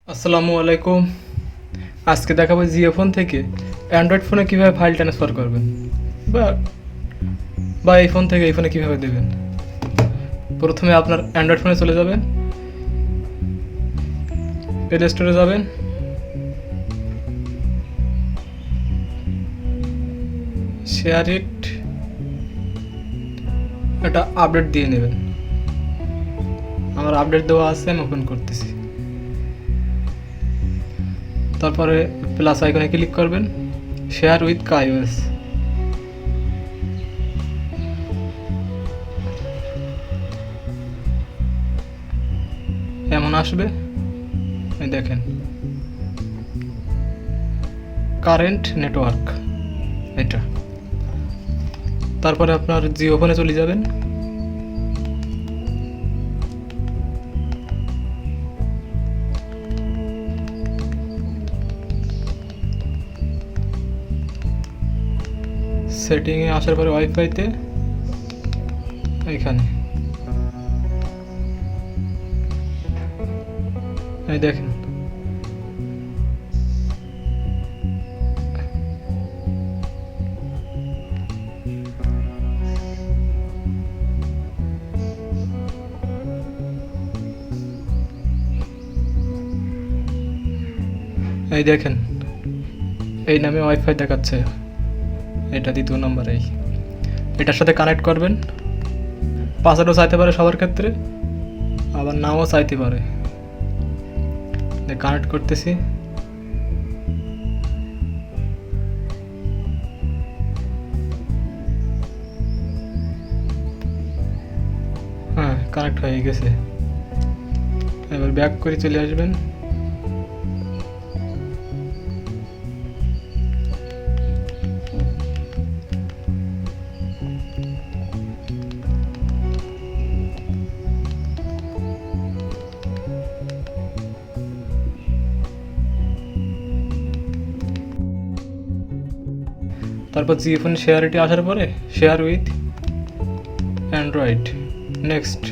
আসসালামু আলাইকুম। আজকে দেখাবো জিও ফোন থেকে অ্যান্ড্রয়েড ফোনে কীভাবে ফাইল ট্রান্সফার করবেন বা বা এই ফোন থেকে এই ফোনে কীভাবে দেবেন। প্রথমে আপনার অ্যান্ড্রয়েড ফোনে চলে যাবেন, প্লে স্টোরে যাবেন, শেয়ারইট এটা আপডেট দিয়ে নেবেন। আমার আপডেট দেওয়া আছে, আমি ওপেন করতেছি। তারপরে প্লাস আইকনে ক্লিক করবেন, শেয়ার উইথ KaiOs। এমন আসবে, এই দেখেন কারেন্ট নেটওয়ার্ক এটা। তারপরে আপনার জিও ফোনে চলে যাবেন, সেটিংয়ে আসার পরে ওয়াইফাইতে এইখানে এই দেখেন এই নামে ওয়াইফাই দেখাচ্ছে, এটা দ্বিতীয় নম্বর। এটার সাথে কানেক্ট করবেন। পাসওয়ার্ডও চাইতে পারে সবার ক্ষেত্রে, আবার নাও চাইতে পারে। কানেক্ট করতেছি, হ্যাঁ কানেক্ট হয়ে গেছে। এবার ব্যাক করে চলে আসবেন। তারপর জিও ফোন শেয়ারিটি আসার পরে শেয়ার উইথ অ্যান্ড্রয়েড, নেক্সট।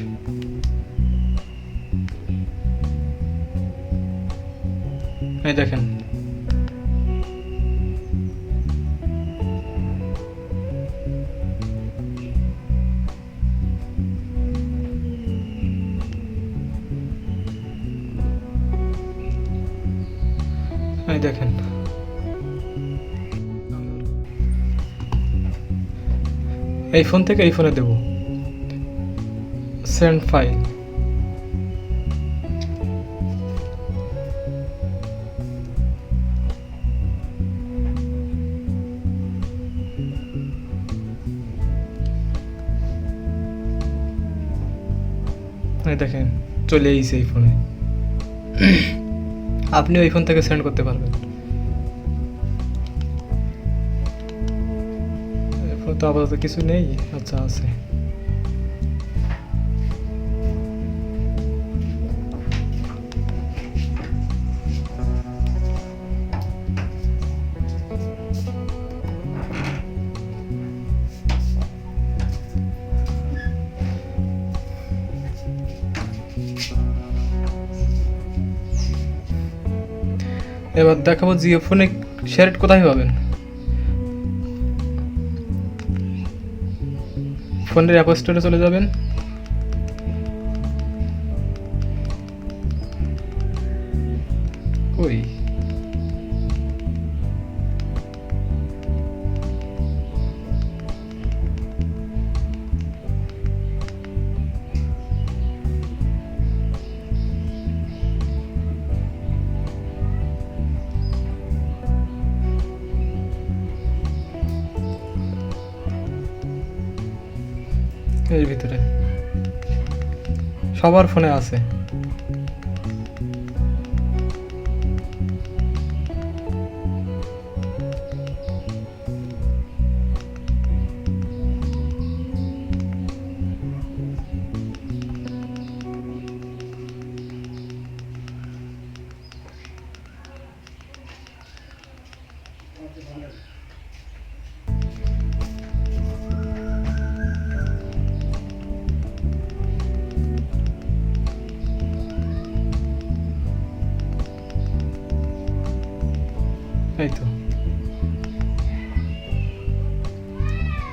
এই দেখেন দেখেন এই ফোন থেকে এই ফোনে দেব। সেন্ড ফাইল, দেখেন চলে এসেছে এই ফোনে। আপনি ওই ফোন থেকে সেন্ড করতে পারবেন। এখন তো আপাতত কিছু নেই, আচ্ছা আছে। এবার দেখাবো জিও ফোনে শেয়ারইট কোথায় পাবেন। ফোনের অ্যাপ স্টোরে চলে যাবেন, ওই এর ভিতরে সবার ফোনে আছে।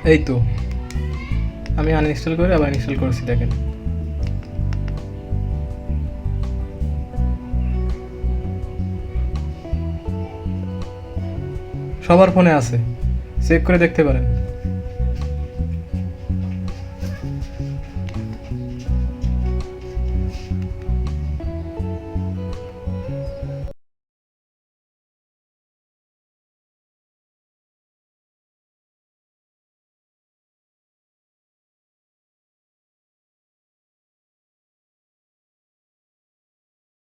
এই তো আমি আনইনস্টল করে আবার ইনস্টল করেছি, দেখেন। সবার ফোনে আছে, চেক করে দেখতে পারেন।